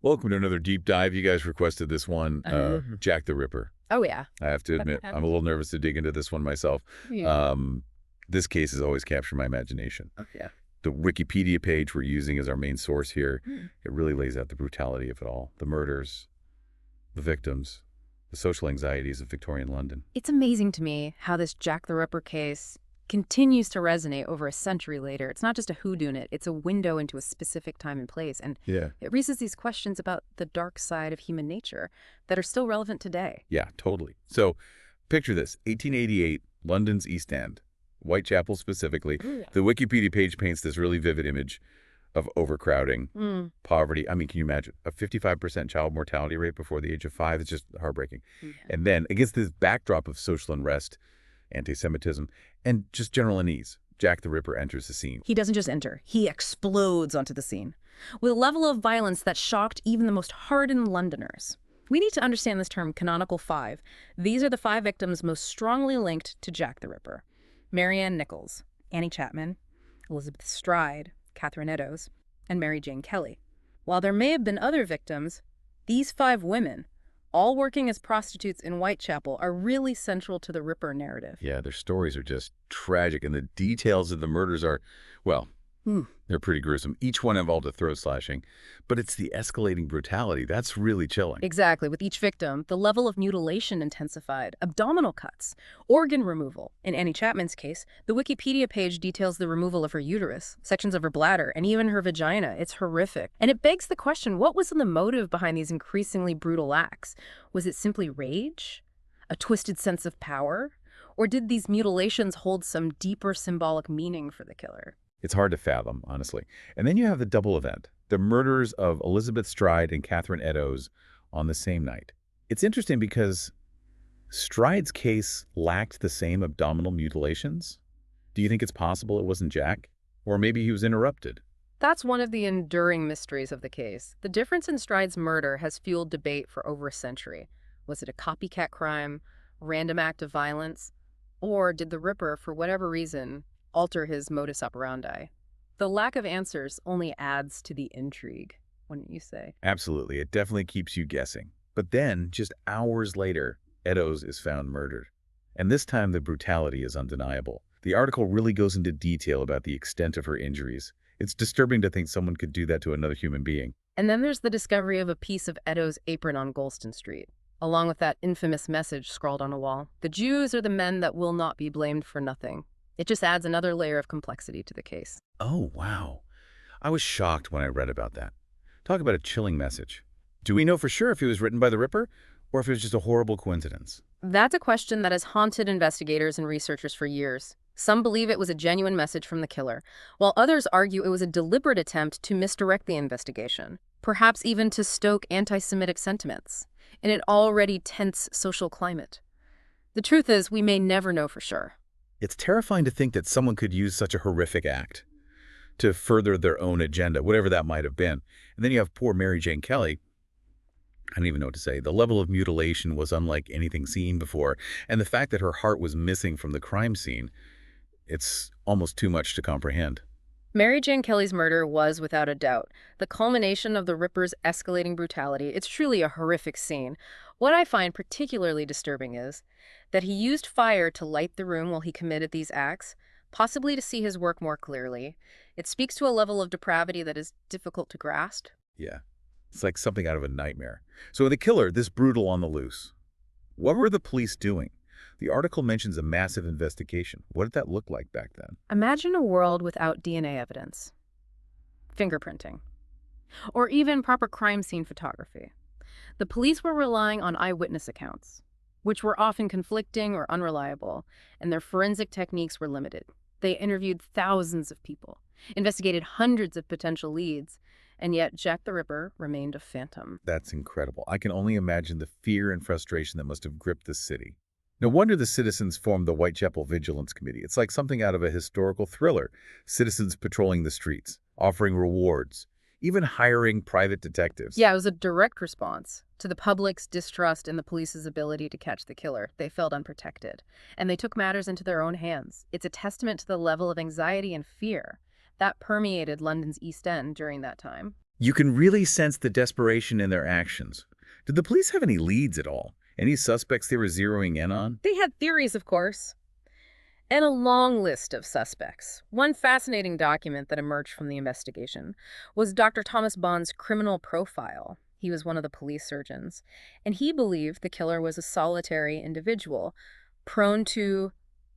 Welcome to another deep dive. You guys requested this one, Jack the Ripper. Oh, yeah. I have to admit, I'm a little nervous to dig into this one myself. Yeah. This case has always captured my imagination. Oh, yeah. The Wikipedia page we're using as our main source here, it really lays out the brutality of it all. The murders, the victims, the social anxieties of Victorian London. It's amazing to me how this Jack the Ripper case continues to resonate over a century later. It's not just a whodunit, it's a window into a specific time and place. And it raises these questions about the dark side of human nature that are still relevant today. Yeah, totally. So picture this, 1888, London's East End, Whitechapel specifically. The Wikipedia page paints this really vivid image of overcrowding, poverty. I mean, can you imagine a 55% child mortality rate before the age of 5? It's just heartbreaking. And then against this backdrop of social unrest, anti-Semitism, and just general unease, Jack the Ripper enters the scene. He doesn't just enter, he explodes onto the scene with a level of violence that shocked even the most hardened Londoners. We need to understand this term, canonical 5. These are the 5 victims most strongly linked to Jack the Ripper. Marianne Nichols, Annie Chapman, Elizabeth Stride, Catherine Eddowes, and Mary Jane Kelly. While there may have been other victims, these 5 women, all working as prostitutes in Whitechapel, are really central to the Ripper narrative. Yeah, their stories are just tragic, and the details of the murders are, well, they're pretty gruesome. Each one involved a throat slashing, but it's the escalating brutality that's really chilling. Exactly. With each victim, the level of mutilation intensified. Abdominal cuts, organ removal. In Annie Chapman's case, the Wikipedia page details the removal of her uterus, sections of her bladder, and even her vagina. It's horrific. And it begs the question, what was the motive behind these increasingly brutal acts? Was it simply rage? A twisted sense of power? Or did these mutilations hold some deeper symbolic meaning for the killer? It's hard to fathom, honestly. And then you have the double event, the murders of Elizabeth Stride and Catherine Eddowes on the same night. It's interesting because Stride's case lacked the same abdominal mutilations. Do you think it's possible it wasn't Jack? Or maybe he was interrupted? That's one of the enduring mysteries of the case. The difference in Stride's murder has fueled debate for over a century. Was it a copycat crime, random act of violence, or did the Ripper, for whatever reason, alter his modus operandi? The lack of answers only adds to the intrigue, wouldn't you say? Absolutely. It definitely keeps you guessing. But then, just hours later, Eddowes is found murdered. And this time, the brutality is undeniable. The article really goes into detail about the extent of her injuries. It's disturbing to think someone could do that to another human being. And then there's the discovery of a piece of Eddowes' apron on Golston Street, along with that infamous message scrawled on a wall. The Jews are the men that will not be blamed for nothing. It just adds another layer of complexity to the case. Oh, wow. I was shocked when I read about that. Talk about a chilling message. Do we know for sure if it was written by the Ripper, or if it was just a horrible coincidence? That's a question that has haunted investigators and researchers for years. Some believe it was a genuine message from the killer, while others argue it was a deliberate attempt to misdirect the investigation, perhaps even to stoke anti-Semitic sentiments in an already tense social climate. The truth is, we may never know for sure. It's terrifying to think that someone could use such a horrific act to further their own agenda, whatever that might have been. And then you have poor Mary Jane Kelly. I don't even know what to say. The level of mutilation was unlike anything seen before. And the fact that her heart was missing from the crime scene, it's almost too much to comprehend. Mary Jane Kelly's murder was, without a doubt, the culmination of the Ripper's escalating brutality. It's truly a horrific scene. What I find particularly disturbing is that he used fire to light the room while he committed these acts, possibly to see his work more clearly. It speaks to a level of depravity that is difficult to grasp. Yeah, it's like something out of a nightmare. So the killer, this brutal on the loose, what were the police doing? The article mentions a massive investigation. What did that look like back then? Imagine a world without DNA evidence, fingerprinting, or even proper crime scene photography. The police were relying on eyewitness accounts, which were often conflicting or unreliable, and their forensic techniques were limited. They interviewed thousands of people, investigated hundreds of potential leads, and yet Jack the Ripper remained a phantom. That's incredible. I can only imagine the fear and frustration that must have gripped the city. No wonder the citizens formed the Whitechapel Vigilance Committee. It's like something out of a historical thriller. Citizens patrolling the streets, offering rewards, even hiring private detectives. Yeah, it was a direct response to the public's distrust in the police's ability to catch the killer. They felt unprotected, and they took matters into their own hands. It's a testament to the level of anxiety and fear that permeated London's East End during that time. You can really sense the desperation in their actions. Did the police have any leads at all? Any suspects they were zeroing in on? They had theories, of course, and a long list of suspects. One fascinating document that emerged from the investigation was Dr. Thomas Bond's criminal profile. He was one of the police surgeons, and he believed the killer was a solitary individual, prone to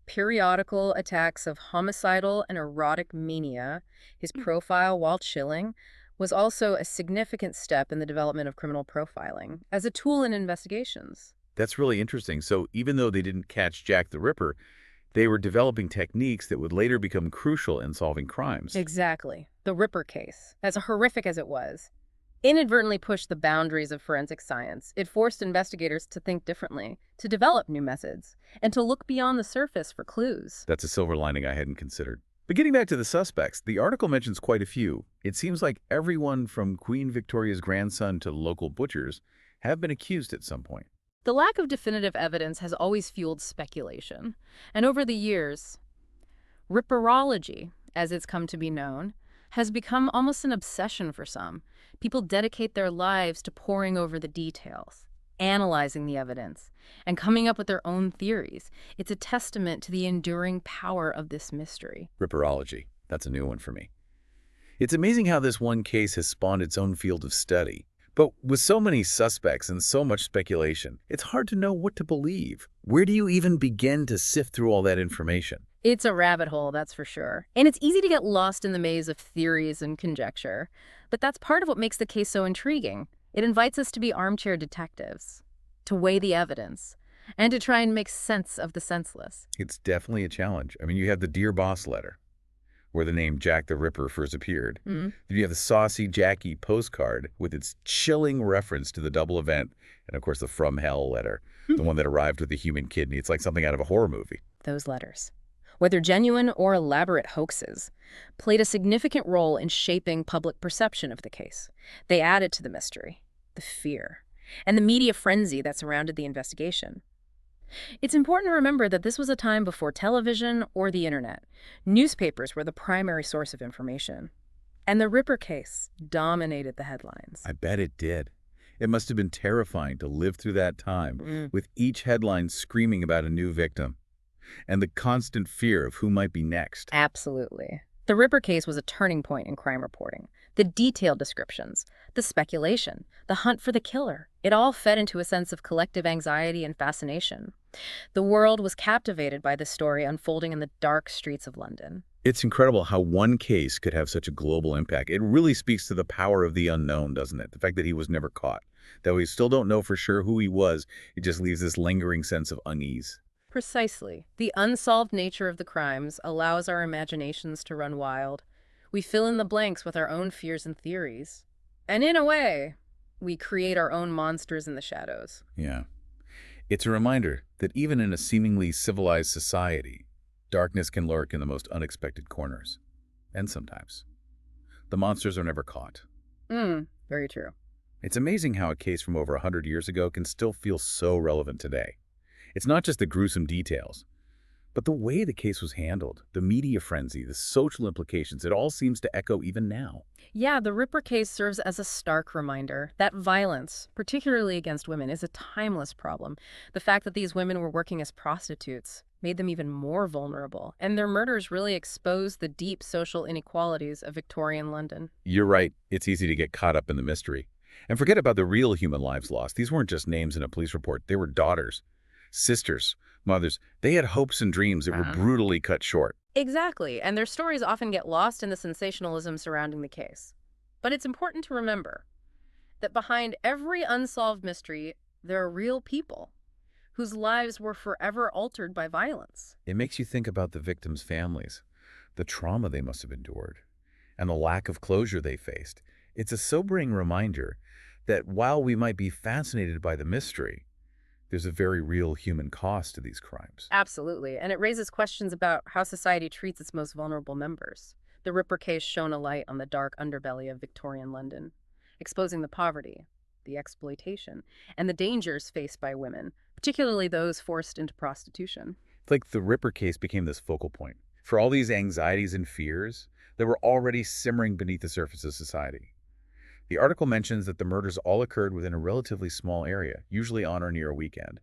periodical attacks of homicidal and erotic mania. His profile, while chilling, was also a significant step in the development of criminal profiling as a tool in investigations. That's really interesting. So even though they didn't catch Jack the Ripper, they were developing techniques that would later become crucial in solving crimes. Exactly. The Ripper case, as horrific as it was, inadvertently pushed the boundaries of forensic science. It forced investigators to think differently, to develop new methods, and to look beyond the surface for clues. That's a silver lining I hadn't considered. But getting back to the suspects, the article mentions quite a few. It seems like everyone from Queen Victoria's grandson to local butchers have been accused at some point. The lack of definitive evidence has always fueled speculation. And over the years, Ripperology, as it's come to be known, has become almost an obsession for some. People dedicate their lives to poring over the details, analyzing the evidence, and coming up with their own theories. It's a testament to the enduring power of this mystery. Ripperology. That's a new one for me. It's amazing how this one case has spawned its own field of study. But with so many suspects and so much speculation, it's hard to know what to believe. Where do you even begin to sift through all that information? It's a rabbit hole, that's for sure. And it's easy to get lost in the maze of theories and conjecture. But that's part of what makes the case so intriguing. It invites us to be armchair detectives, to weigh the evidence, and to try and make sense of the senseless. It's definitely a challenge. I mean, you have the Dear Boss letter, where the name Jack the Ripper first appeared. Mm-hmm. Then you have the Saucy Jackie postcard with its chilling reference to the double event, and of course the From Hell letter, the one that arrived with the human kidney. It's like something out of a horror movie. Those letters, whether genuine or elaborate hoaxes, played a significant role in shaping public perception of the case. They added to the mystery, the fear, and the media frenzy that surrounded the investigation. It's important to remember that this was a time before television or the internet. Newspapers were the primary source of information. And the Ripper case dominated the headlines. I bet it did. It must have been terrifying to live through that time, with each headline screaming about a new victim, and the constant fear of who might be next. Absolutely. The Ripper case was a turning point in crime reporting. The detailed descriptions, the speculation, the hunt for the killer, it all fed into a sense of collective anxiety and fascination. The world was captivated by this story unfolding in the dark streets of London. It's incredible how one case could have such a global impact. It really speaks to the power of the unknown, doesn't it? The fact that he was never caught, that we still don't know for sure who he was, it just leaves this lingering sense of unease. Precisely. The unsolved nature of the crimes allows our imaginations to run wild. We fill in the blanks with our own fears and theories. And in a way, we create our own monsters in the shadows. Yeah. It's a reminder that even in a seemingly civilized society, darkness can lurk in the most unexpected corners. And sometimes, the monsters are never caught. Very true. It's amazing how a case from over 100 years ago can still feel so relevant today. It's not just the gruesome details, but the way the case was handled, the media frenzy, the social implications, it all seems to echo even now. Yeah, the Ripper case serves as a stark reminder that violence, particularly against women, is a timeless problem. The fact that these women were working as prostitutes made them even more vulnerable, and their murders really exposed the deep social inequalities of Victorian London. You're right. It's easy to get caught up in the mystery. And forget about the real human lives lost. These weren't just names in a police report. They were daughters, sisters, mothers. They had hopes and dreams that were brutally cut short. Exactly, and their stories often get lost in the sensationalism surrounding the case. But it's important to remember that behind every unsolved mystery, there are real people whose lives were forever altered by violence. It makes you think about the victims' families, the trauma they must have endured, and the lack of closure they faced. It's a sobering reminder that while we might be fascinated by the mystery, there's a very real human cost to these crimes. Absolutely, and it raises questions about how society treats its most vulnerable members. The Ripper case shone a light on the dark underbelly of Victorian London, exposing the poverty, the exploitation, and the dangers faced by women, particularly those forced into prostitution. It's like the Ripper case became this focal point for all these anxieties and fears that were already simmering beneath the surface of society. The article mentions that the murders all occurred within a relatively small area, usually on or near a weekend,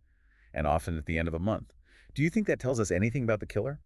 and often at the end of a month. Do you think that tells us anything about the killer?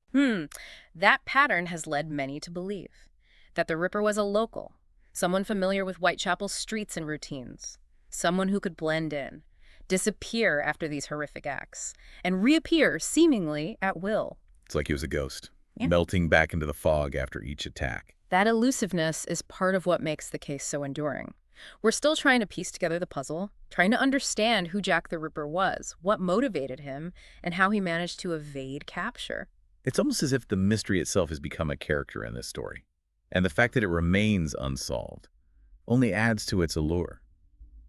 That pattern has led many to believe that the Ripper was a local, someone familiar with Whitechapel's streets and routines, someone who could blend in, disappear after these horrific acts, and reappear seemingly at will. It's like he was a ghost, Yeah. melting back into the fog after each attack. That elusiveness is part of what makes the case so enduring. We're still trying to piece together the puzzle, trying to understand who Jack the Ripper was, what motivated him, and how he managed to evade capture. It's almost as if the mystery itself has become a character in this story, and the fact that it remains unsolved only adds to its allure.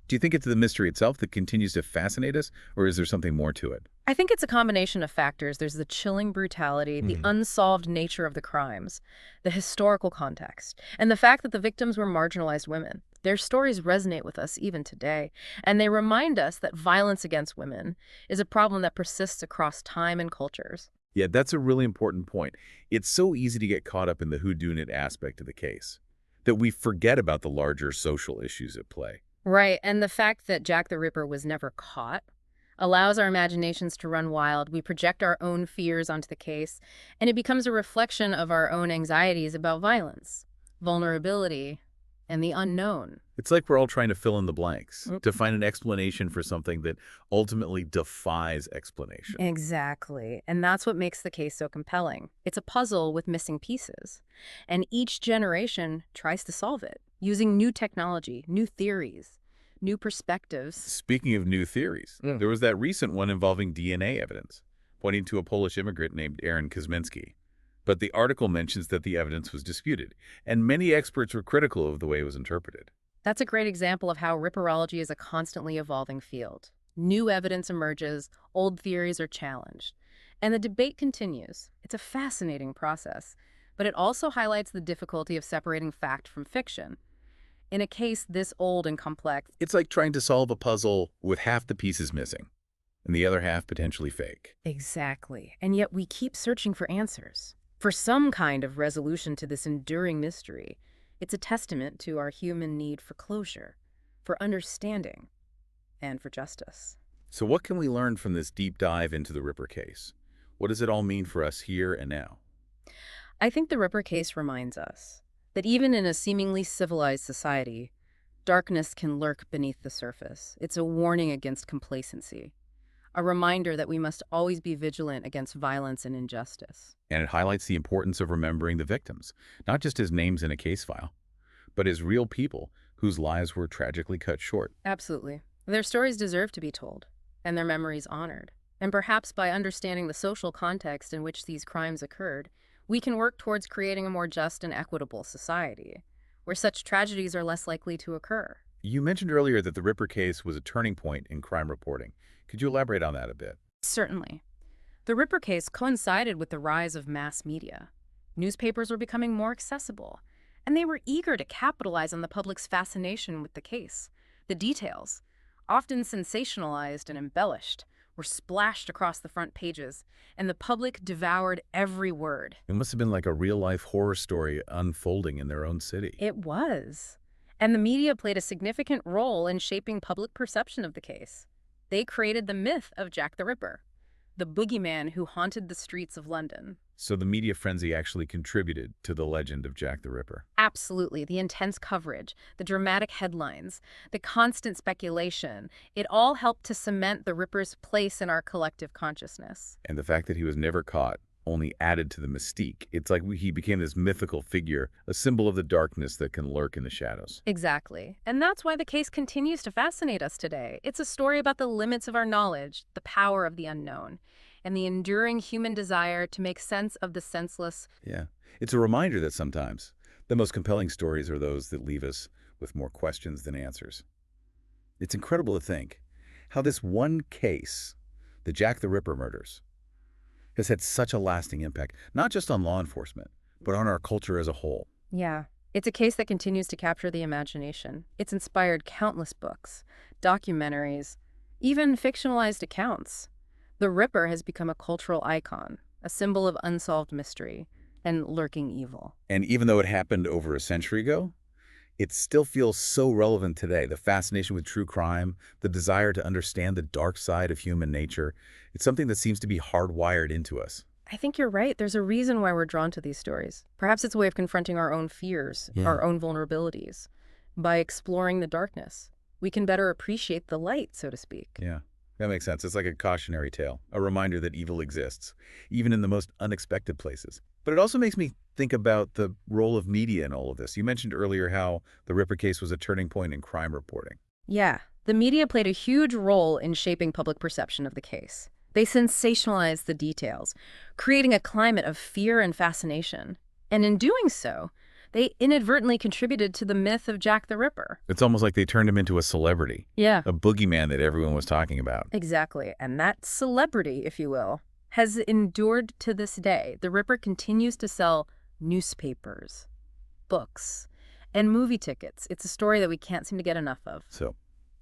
Do you think it's the mystery itself that continues to fascinate us, or is there something more to it? I think it's a combination of factors. There's the chilling brutality, the unsolved nature of the crimes, the historical context, and the fact that the victims were marginalized women. Their stories resonate with us even today, and they remind us that violence against women is a problem that persists across time and cultures. Yeah, that's a really important point. It's so easy to get caught up in the whodunit aspect of the case that we forget about the larger social issues at play. Right, and the fact that Jack the Ripper was never caught allows our imaginations to run wild. We project our own fears onto the case, and it becomes a reflection of our own anxieties about violence, vulnerability, and the unknown. It's like we're all trying to fill in the blanks, to find an explanation for something that ultimately defies explanation. Exactly, and that's what makes the case so compelling. It's a puzzle with missing pieces, and each generation tries to solve it, using new technology, new theories, new perspectives. Speaking of new theories, there was that recent one involving DNA evidence, pointing to a Polish immigrant named Aaron Kosminski. But the article mentions that the evidence was disputed, and many experts were critical of the way it was interpreted. That's a great example of how ripperology is a constantly evolving field. New evidence emerges, old theories are challenged, and the debate continues. It's a fascinating process, but it also highlights the difficulty of separating fact from fiction. In a case this old and complex, It's like trying to solve a puzzle with half the pieces missing, and the other half potentially fake. exactly, and yet we keep searching for answers, for some kind of resolution to this enduring mystery. It's a testament to our human need for closure, for understanding, and for justice. So what can we learn from this deep dive into the Ripper case? What does it all mean for us here and now? I think the Ripper case reminds us that even in a seemingly civilized society, darkness can lurk beneath the surface. It's a warning against complacency, a reminder that we must always be vigilant against violence and injustice. And it highlights the importance of remembering the victims, not just as names in a case file, but as real people whose lives were tragically cut short. Absolutely. Their stories deserve to be told, and their memories honored. And perhaps by understanding the social context in which these crimes occurred, we can work towards creating a more just and equitable society, where such tragedies are less likely to occur. You mentioned earlier that the Ripper case was a turning point in crime reporting. Could you elaborate on that a bit? Certainly. The Ripper case coincided with the rise of mass media. Newspapers were becoming more accessible, and they were eager to capitalize on the public's fascination with the case. The details, often sensationalized and embellished, were splashed across the front pages, and the public devoured every word. It must have been like a real-life horror story unfolding in their own city. It was. And the media played a significant role in shaping public perception of the case. They created the myth of Jack the Ripper, the boogeyman who haunted the streets of London. So the media frenzy actually contributed to the legend of Jack the Ripper. Absolutely. The intense coverage, the dramatic headlines, the constant speculation, it all helped to cement the Ripper's place in our collective consciousness. And the fact that he was never caught only added to the mystique. It's like he became this mythical figure, a symbol of the darkness that can lurk in the shadows. Exactly. And that's why the case continues to fascinate us today. It's a story about the limits of our knowledge, the power of the unknown, and the enduring human desire to make sense of the senseless. Yeah. It's a reminder that sometimes the most compelling stories are those that leave us with more questions than answers. It's incredible to think how this one case, the Jack the Ripper murders, has had such a lasting impact, not just on law enforcement, but on our culture as a whole. Yeah. It's a case that continues to capture the imagination. It's inspired countless books, documentaries, even fictionalized accounts. The Ripper has become a cultural icon, a symbol of unsolved mystery and lurking evil. And even though it happened over a century ago, it still feels so relevant today. The fascination with true crime, the desire to understand the dark side of human nature, it's something that seems to be hardwired into us. I think you're right. There's a reason why we're drawn to these stories. Perhaps it's a way of confronting our own fears, Yeah. our own vulnerabilities. By exploring the darkness, we can better appreciate the light, so to speak. Yeah, that makes sense. It's like a cautionary tale, a reminder that evil exists, even in the most unexpected places. But it also makes me think about the role of media in all of this. You mentioned earlier how the Ripper case was a turning point in crime reporting. Yeah, the media played a huge role in shaping public perception of the case. They sensationalized the details, creating a climate of fear and fascination. And in doing so, they inadvertently contributed to the myth of Jack the Ripper. It's almost like they turned him into a celebrity, Yeah, a boogeyman that everyone was talking about. exactly. And that celebrity, if you will, has endured to this day. The Ripper continues to sell newspapers, books, and movie tickets. It's a story that we can't seem to get enough of. So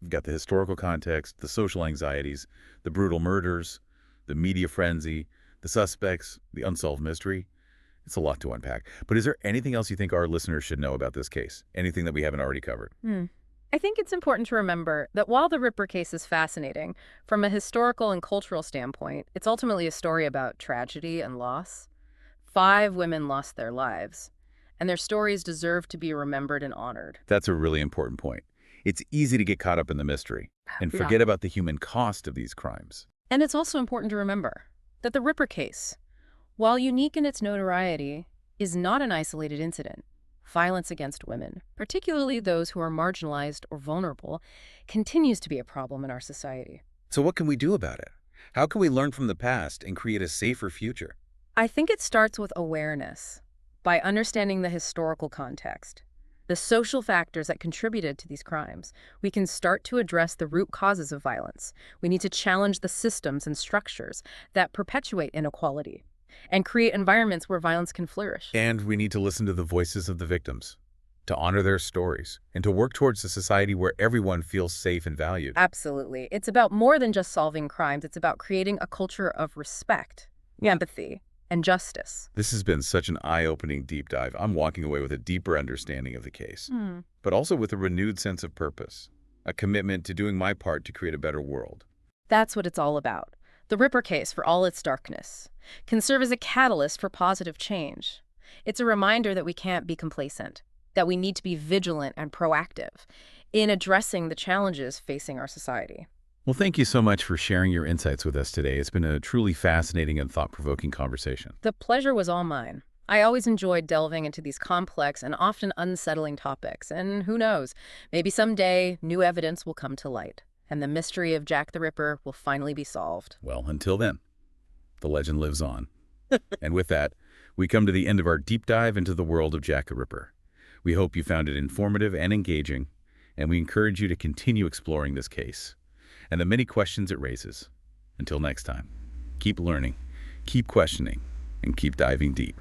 we've got the historical context, the social anxieties, the brutal murders, the media frenzy, the suspects, the unsolved mystery. It's a lot to unpack. But is there anything else you think our listeners should know about this case? Anything that we haven't already covered? I think it's important to remember that while the Ripper case is fascinating, from a historical and cultural standpoint, it's ultimately a story about tragedy and loss. 5 women lost their lives, and their stories deserve to be remembered and honored. That's a really important point. It's easy to get caught up in the mystery and Yeah. forget about the human cost of these crimes. And it's also important to remember that the Ripper case, while unique in its notoriety, is not an isolated incident. Violence against women, particularly those who are marginalized or vulnerable, continues to be a problem in our society. So what can we do about it? How can we learn from the past and create a safer future? I think it starts with awareness, by understanding the historical context, the social factors that contributed to these crimes. We can start to address the root causes of violence. We need to challenge the systems and structures that perpetuate inequality and create environments where violence can flourish. And we need to listen to the voices of the victims, to honor their stories, and to work towards a society where everyone feels safe and valued. Absolutely. It's about more than just solving crimes. It's about creating a culture of respect, empathy, and justice. This has been such an eye-opening deep dive. I'm walking away with a deeper understanding of the case, but also with a renewed sense of purpose, a commitment to doing my part to create a better world. That's what it's all about. The Ripper case, for all its darkness, can serve as a catalyst for positive change. It's a reminder that we can't be complacent, that we need to be vigilant and proactive in addressing the challenges facing our society. Well, thank you so much for sharing your insights with us today. It's been a truly fascinating and thought-provoking conversation. The pleasure was all mine. I always enjoyed delving into these complex and often unsettling topics, and who knows, maybe someday new evidence will come to light, and the mystery of Jack the Ripper will finally be solved. Well, until then, the legend lives on. And with that, we come to the end of our deep dive into the world of Jack the Ripper. We hope you found it informative and engaging, and we encourage you to continue exploring this case and the many questions it raises. Until next time, keep learning, keep questioning, and keep diving deep.